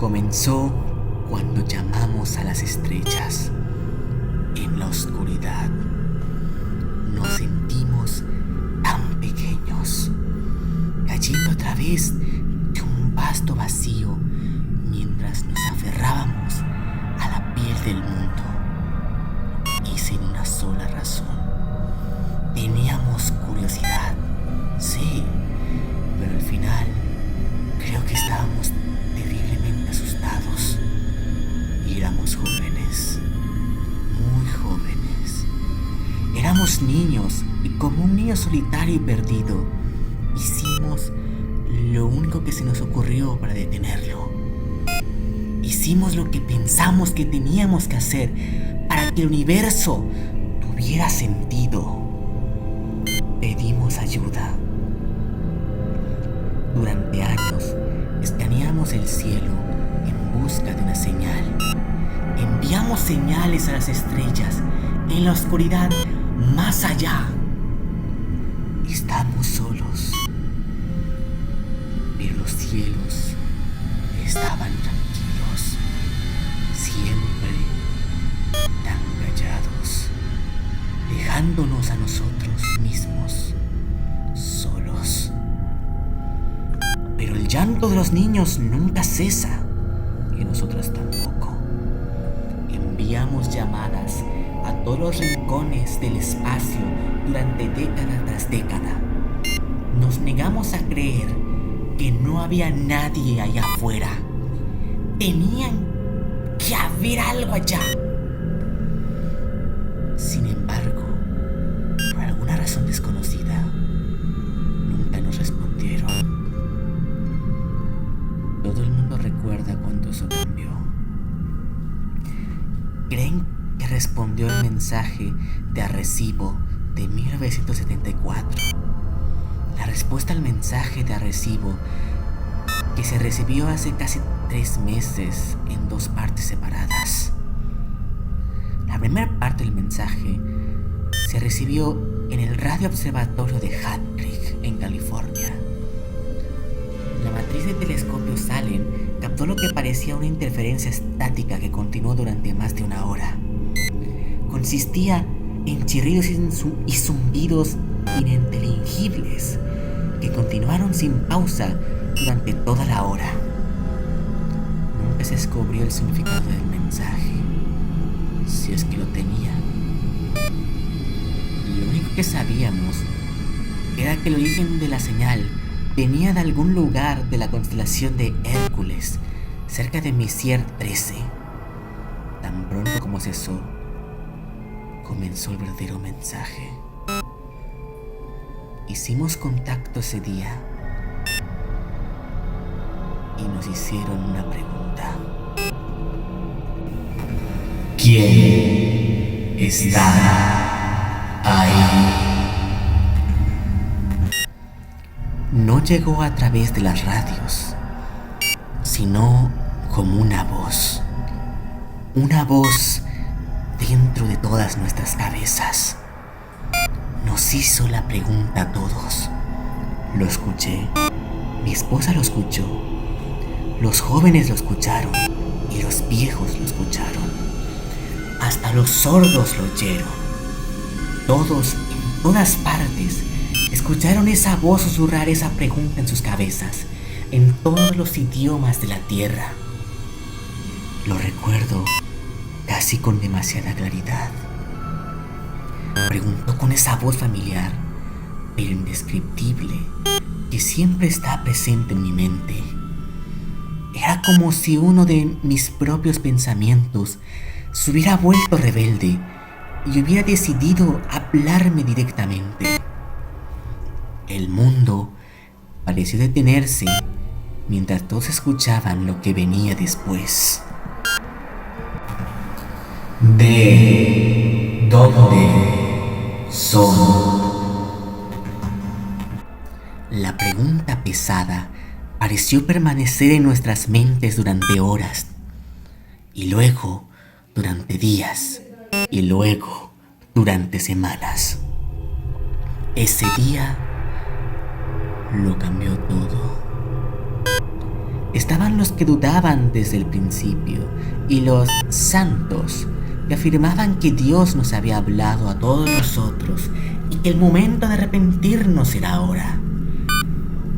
Comenzó cuando llamamos a las estrellas. En la oscuridad nos sentimos tan pequeños, cayendo a través de un vasto vacío mientras nos aferrábamos a la piel del mundo. Y sin una sola razón. Teníamos curiosidad, sí, pero al final creo que estábamos terriblemente asustados. Y éramos jóvenes, muy jóvenes. Éramos niños y como un niño solitario y perdido, hicimos lo único que se nos ocurrió para detenerlo. Hicimos lo que pensamos que teníamos que hacer para que el universo tuviera sentido. Pedimos ayuda. Durante años escaneamos el cielo en busca de una señal. Enviamos señales a las estrellas en la oscuridad más allá. Estamos solos, pero los cielos estaban tranquilos, siempre tan callados, dejándonos a nosotros mismos solos. Pero el llanto de los niños nunca cesa, y nosotros tampoco. Enviamos llamadas a todos los rincones del espacio durante década tras década. Nos negamos a creer que no había nadie allá afuera. Tenían que haber algo allá. Sin embargo, por alguna razón desconocida, nunca nos respondieron. Todo el mundo recuerda cuando eso cambió. Creen que respondió el mensaje de Arecibo de 1974. La respuesta al mensaje de Arecibo, que se recibió hace casi 3 meses en 2 partes separadas. La primera parte del mensaje se recibió en el radio observatorio de Hat Creek, en California. La matriz del telescopio Salem captó lo que parecía una interferencia estática que continuó durante más de 1 hora. Consistía en chirridos y zumbidos ininteligibles que continuaron sin pausa durante toda la hora. Nunca se descubrió el significado del mensaje, si es que lo tenía. Lo único que sabíamos era que el origen de la señal venía de algún lugar de la constelación de Hércules, cerca de Messier 13. Tan pronto como cesó, comenzó el verdadero mensaje. Hicimos contacto ese día y nos hicieron una pregunta. ¿Quién está ahí? No llegó a través de las radios, sino como una voz dentro de todas nuestras cabezas. Nos hizo la pregunta a todos. Lo escuché, mi esposa lo escuchó, los jóvenes lo escucharon y los viejos lo escucharon. Hasta los sordos lo oyeron. Todos, en todas partes, escucharon esa voz susurrar esa pregunta en sus cabezas, en todos los idiomas de la tierra. Lo recuerdo casi con demasiada claridad. Preguntó con esa voz familiar, pero indescriptible, que siempre está presente en mi mente. Era como si uno de mis propios pensamientos se hubiera vuelto rebelde y hubiera decidido hablarme directamente. El mundo pareció detenerse mientras todos escuchaban lo que venía después. ¿De dónde son? La pregunta pesada pareció permanecer en nuestras mentes durante horas, y luego durante días, y luego durante semanas. Ese día lo cambió todo. Estaban los que dudaban desde el principio y los santos que afirmaban que Dios nos había hablado a todos nosotros y que el momento de arrepentirnos era ahora.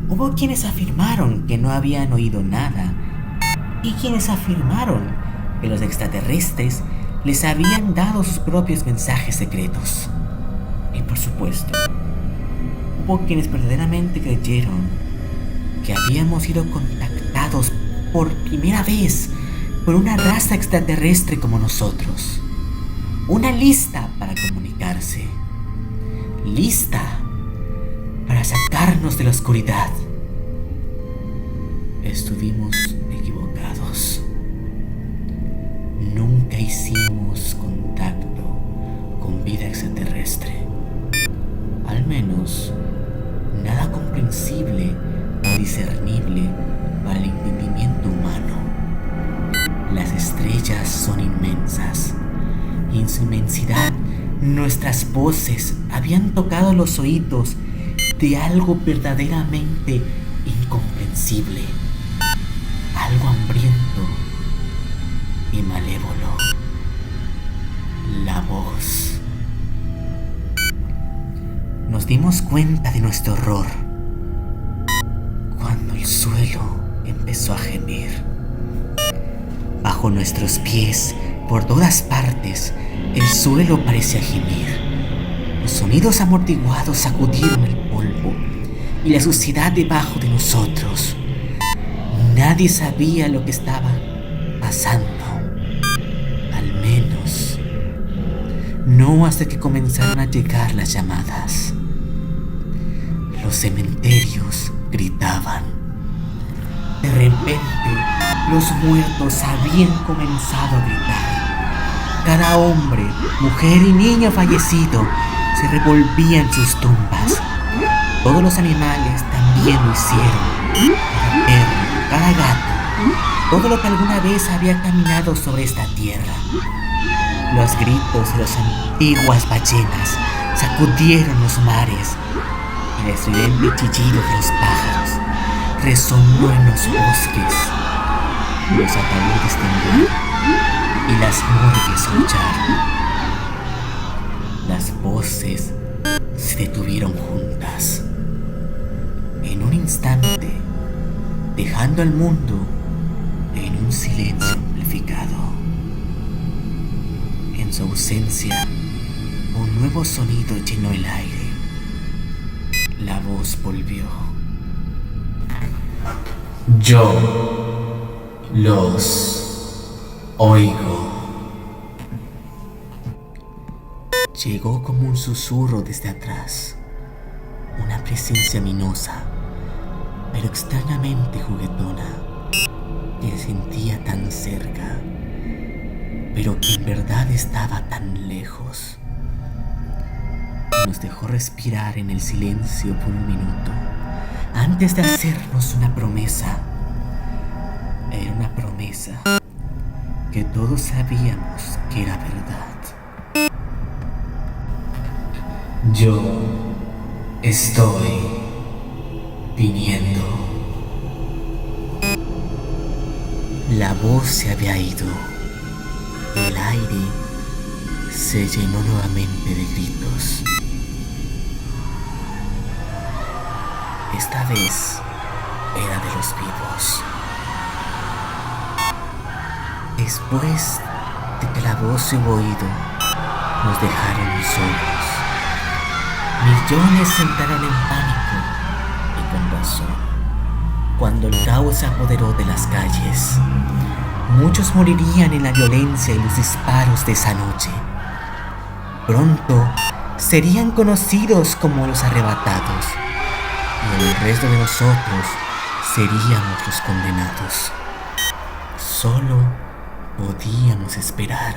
Hubo quienes afirmaron que no habían oído nada y quienes afirmaron que los extraterrestres les habían dado sus propios mensajes secretos. Y por supuesto, hubo quienes verdaderamente creyeron que habíamos sido contactados por primera vez por una raza extraterrestre como nosotros. Una lista para comunicarse. Lista para sacarnos de la oscuridad. Estuvimos equivocados. Nunca hicimos contacto con vida extraterrestre. Al menos nada comprensible o discernible para el entendimiento humano. Las estrellas son inmensas y en su inmensidad nuestras voces habían tocado los oídos de algo verdaderamente incomprensible, algo hambriento y malévolo. La voz. Nos dimos cuenta de nuestro horror cuando el suelo empezó a gemir. Bajo nuestros pies, por todas partes, el suelo parecía gemir. Los sonidos amortiguados sacudieron el polvo y la suciedad debajo de nosotros. Nadie sabía lo que estaba pasando. Al menos, no hasta que comenzaron a llegar las llamadas. Los cementerios gritaban. De repente, los muertos habían comenzado a gritar. Cada hombre, mujer y niño fallecido se revolvían en sus tumbas. Todos los animales también lo hicieron. Cada perro, cada gato, todo lo que alguna vez había caminado sobre esta tierra. Los gritos de las antiguas ballenas sacudieron los mares y el estridente chillido de los pájaros resonó en los bosques. Los ataúdes temblaron y las morgues lucharon. Las voces se detuvieron juntas en un instante, dejando al mundo en un silencio amplificado. En su ausencia, un nuevo sonido llenó el aire. La voz volvió. Yo los oigo. Llegó como un susurro desde atrás, una presencia minosa, pero extrañamente juguetona, que se sentía tan cerca, pero que en verdad estaba tan lejos. Nos dejó respirar en el silencio por un minuto, antes de hacernos una promesa. Era una promesa que todos sabíamos que era verdad. Yo estoy viniendo. La voz se había ido. El aire se llenó nuevamente de gritos. Esta vez era de los vivos. Después de que la voz se hubo oído, nos dejaron solos. Millones entraron en pánico, y con razón, cuando el caos se apoderó de las calles. Muchos morirían en la violencia y los disparos de esa noche. Pronto serían conocidos como los arrebatados, y el resto de nosotros seríamos los condenados. Solo podíamos esperar.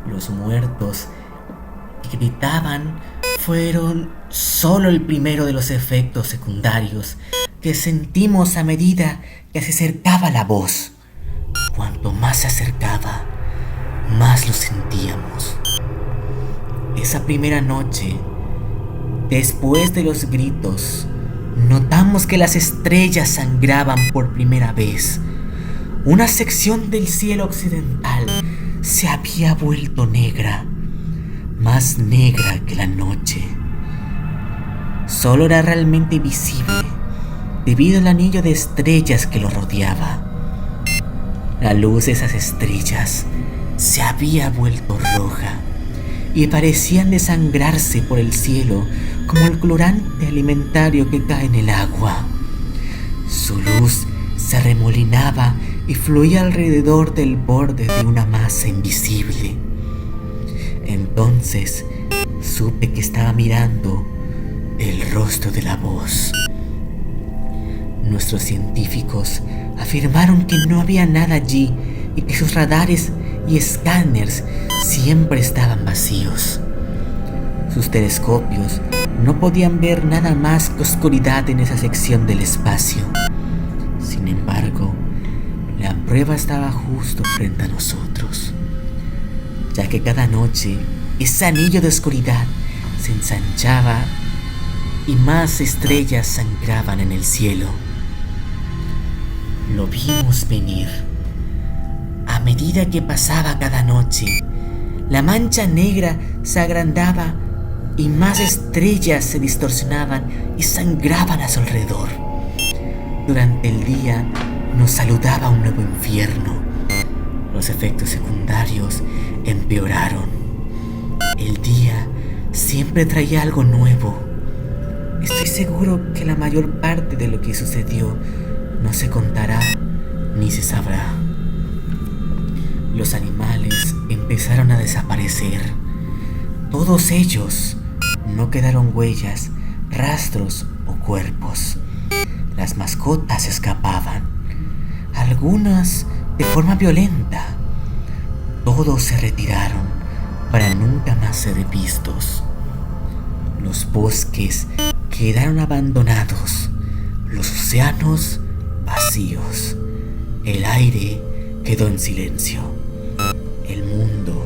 Los muertos que gritaban fueron solo el primero de los efectos secundarios que sentimos a medida que se acercaba la voz. Cuanto más se acercaba, más lo sentíamos. Esa primera noche, después de los gritos, notamos que las estrellas sangraban por primera vez. Una sección del cielo occidental se había vuelto negra, más negra que la noche. Solo era realmente visible debido al anillo de estrellas que lo rodeaba. La luz de esas estrellas se había vuelto roja y parecían desangrarse por el cielo como el colorante alimentario que cae en el agua. Su luz se arremolinaba y fluía alrededor del borde de una masa invisible. Entonces supe que estaba mirando el rostro de la voz. Nuestros científicos afirmaron que no había nada allí y que sus radares y escáneres siempre estaban vacíos. Sus telescopios no podían ver nada más que oscuridad en esa sección del espacio. Sin embargo, la prueba estaba justo frente a nosotros, ya que cada noche ese anillo de oscuridad se ensanchaba y más estrellas sangraban en el cielo. Lo vimos venir. A medida que pasaba cada noche, la mancha negra se agrandaba y más estrellas se distorsionaban y sangraban a su alrededor. Durante el día nos saludaba un nuevo infierno. Los efectos secundarios empeoraron. El día siempre traía algo nuevo. Estoy seguro que la mayor parte de lo que sucedió no se contará ni se sabrá. Los animales empezaron a desaparecer. Todos ellos. No quedaron huellas, rastros o cuerpos. Las mascotas escapaban, algunas de forma violenta. Todos se retiraron para nunca más ser vistos. Los bosques quedaron abandonados, los océanos vacíos. El aire quedó en silencio. El mundo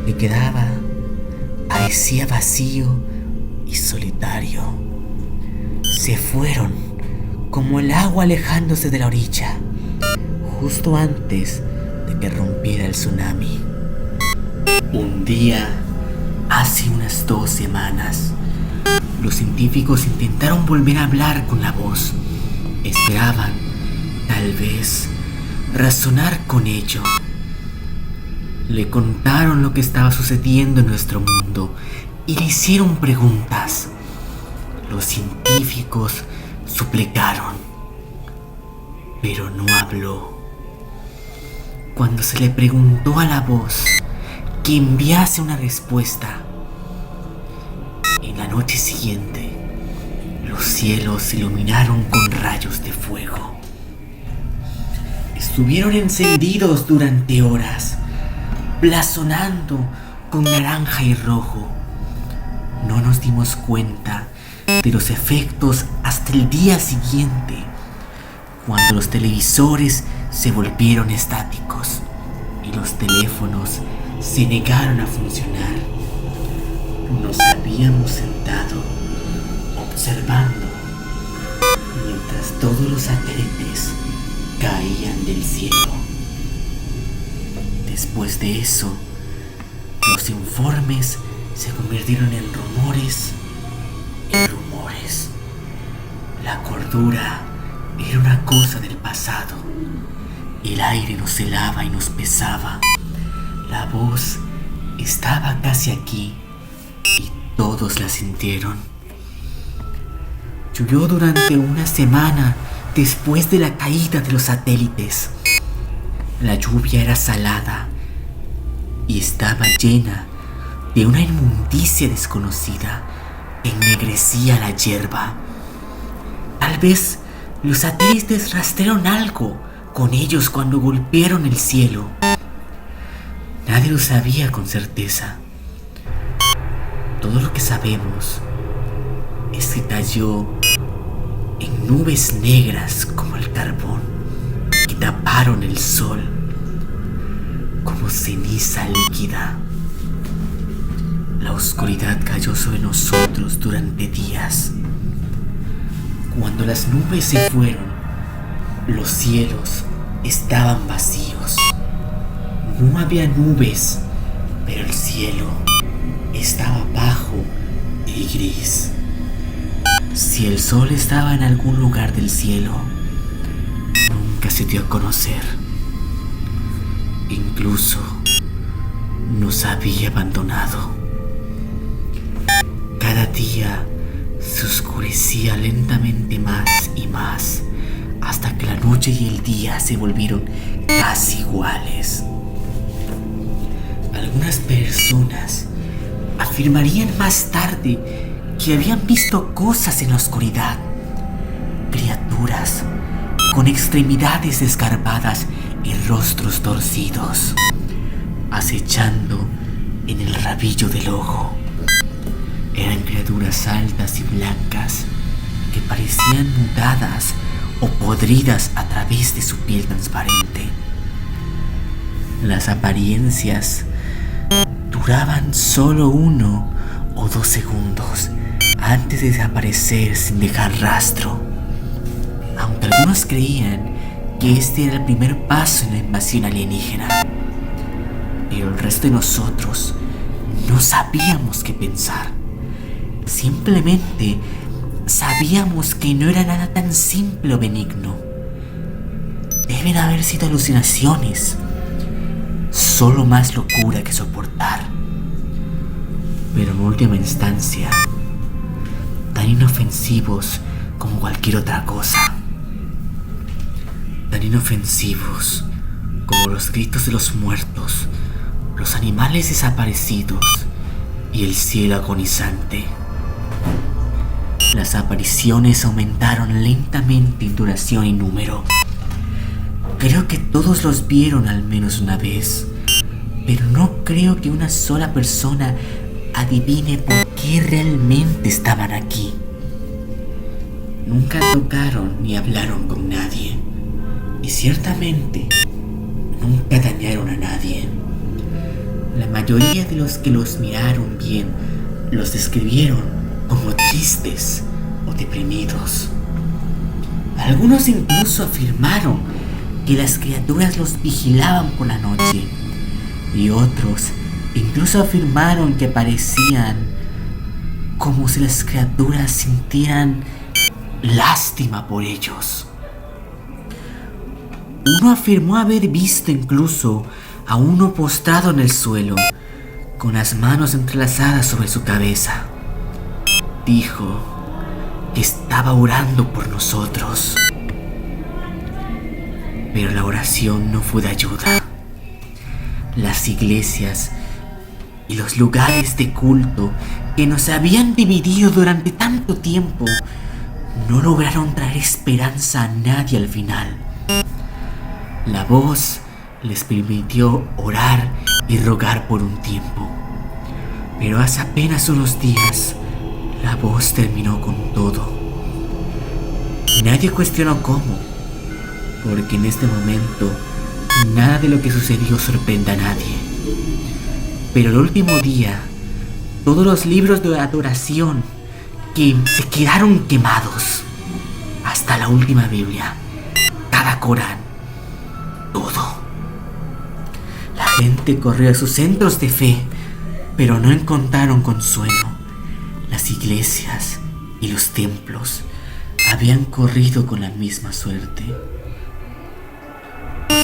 que quedaba parecía vacío y solitario. Se fueron como el agua alejándose de la orilla, justo antes de que rompiera el tsunami. Un día, hace unas 2 semanas, los científicos intentaron volver a hablar con la voz. Esperaban, tal vez, razonar con ello. Le contaron lo que estaba sucediendo en nuestro mundo y le hicieron preguntas. Los científicos suplicaron, pero no habló. Cuando se le preguntó a la voz que enviase una respuesta, en la noche siguiente, los cielos se iluminaron con rayos de fuego. Estuvieron encendidos durante horas, blasonando con naranja y rojo. No nos dimos cuenta de los efectos hasta el día siguiente, cuando los televisores se volvieron estáticos y los teléfonos se negaron a funcionar. Nos habíamos sentado observando mientras todos los satélites caían del cielo. Después de eso, los informes se convirtieron en rumores y rumores. La cordura era una cosa del pasado. El aire nos helaba y nos pesaba. La voz estaba casi aquí y todos la sintieron. Llovió durante una semana después de la caída de los satélites. La lluvia era salada y estaba llena de una inmundicia desconocida que ennegrecía la hierba. Tal vez los satélites rastrearon algo con ellos cuando golpearon el cielo. Nadie lo sabía con certeza. Todo lo que sabemos es que cayó en nubes negras como el carbón que taparon el sol, como ceniza líquida. La oscuridad cayó sobre nosotros durante días. Cuando las nubes se fueron, los cielos estaban vacíos. No había nubes, pero el cielo estaba bajo y gris. Si el sol estaba en algún lugar del cielo, nunca se dio a conocer. Incluso nos había abandonado. Cada día se oscurecía lentamente más y más, hasta que la noche y el día se volvieron casi iguales. Algunas personas afirmarían más tarde que habían visto cosas en la oscuridad, criaturas con extremidades desgarbadas y rostros torcidos, acechando en el rabillo del ojo. Eran criaturas altas y blancas que parecían mudadas o podridas a través de su piel transparente. Las apariencias duraban solo 1 o 2 segundos antes de desaparecer sin dejar rastro. Aunque algunos creían que este era el primer paso en la invasión alienígena, pero el resto de nosotros no sabíamos qué pensar. Simplemente sabíamos que no era nada tan simple o benigno. Deben haber sido alucinaciones, solo más locura que soportar. Pero en última instancia, tan inofensivos como cualquier otra cosa. Tan inofensivos como los gritos de los muertos, los animales desaparecidos y el cielo agonizante. Las apariciones aumentaron lentamente en duración y número. Creo que todos los vieron al menos una vez, pero no creo que una sola persona adivine por qué realmente estaban aquí. Nunca tocaron ni hablaron con nadie, y ciertamente nunca dañaron a nadie. La mayoría de los que los miraron bien los describieron como tristes o deprimidos. Algunos incluso afirmaron que las criaturas los vigilaban por la noche, y otros incluso afirmaron que parecían como si las criaturas sintieran lástima por ellos. Uno afirmó haber visto incluso a uno postrado en el suelo, con las manos entrelazadas sobre su cabeza. Dijo que estaba orando por nosotros. Pero la oración no fue de ayuda. Las iglesias y los lugares de culto que nos habían dividido durante tanto tiempo no lograron traer esperanza a nadie al final. La voz les permitió orar y rogar por un tiempo, pero hace apenas unos días la voz terminó con todo. Nadie cuestionó cómo, porque en este momento nada de lo que sucedió sorprende a nadie. Pero el último día, todos los libros de adoración que se quedaron quemados, hasta la última Biblia, cada Corán, todo. La gente corrió a sus centros de fe, pero no encontraron consuelo. Las iglesias y los templos habían corrido con la misma suerte,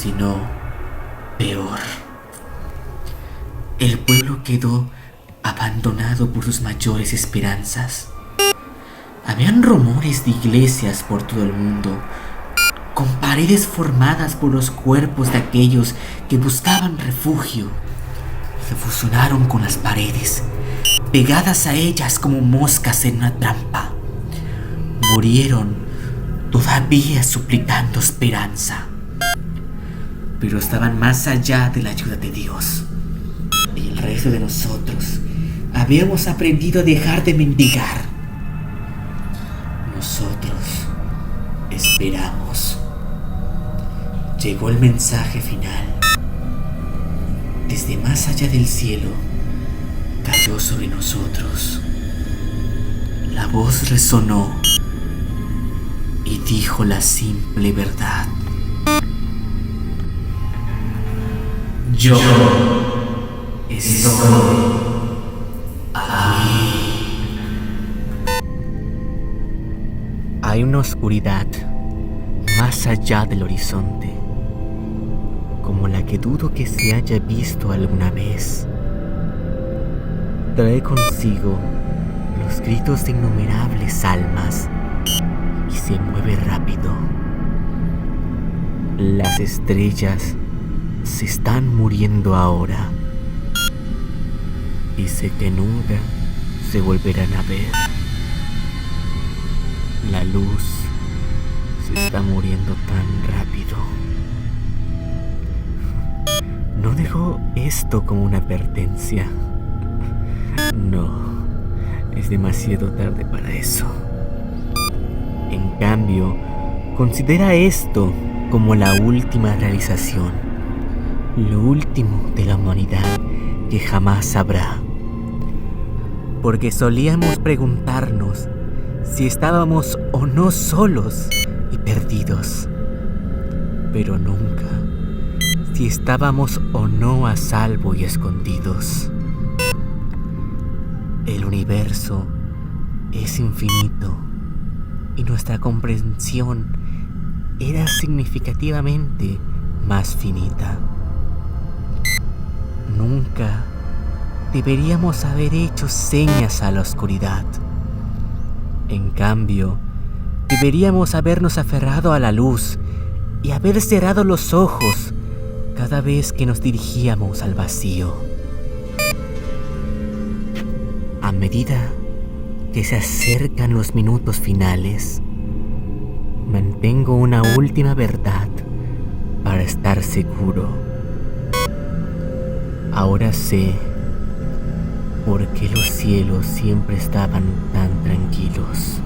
si no peor. El pueblo quedó abandonado por sus mayores esperanzas. Habían rumores de iglesias por todo el mundo, con paredes formadas por los cuerpos de aquellos que buscaban refugio. Se fusionaron con las paredes, pegadas a ellas como moscas en una trampa. Murieron todavía suplicando esperanza, pero estaban más allá de la ayuda de Dios. Y el resto de nosotros habíamos aprendido a dejar de mendigar. Nosotros esperamos. Llegó el mensaje final. Desde más allá del cielo cayó sobre nosotros. La voz resonó dijo la simple verdad. Yo estoy aquí. Hay una oscuridad más allá del horizonte, como la que dudo que se haya visto alguna vez. Trae consigo los gritos de innumerables almas y se mueve rápido. Las estrellas se están muriendo ahora y sé que nunca se volverán a ver. La luz se está muriendo tan rápido. No dejo esto como una advertencia. No, es demasiado tarde para eso. En cambio, considera esto como la última realización, lo último de la humanidad que jamás habrá. Porque solíamos preguntarnos si estábamos o no solos y perdidos, pero nunca si estábamos o no a salvo y escondidos. El universo es infinito y nuestra comprensión era significativamente más finita. Nunca deberíamos haber hecho señas a la oscuridad. En cambio, deberíamos habernos aferrado a la luz y haber cerrado los ojos cada vez que nos dirigíamos al vacío. A medida que se acercan los minutos finales, mantengo una última verdad para estar seguro. Ahora sé por qué los cielos siempre estaban tan tranquilos.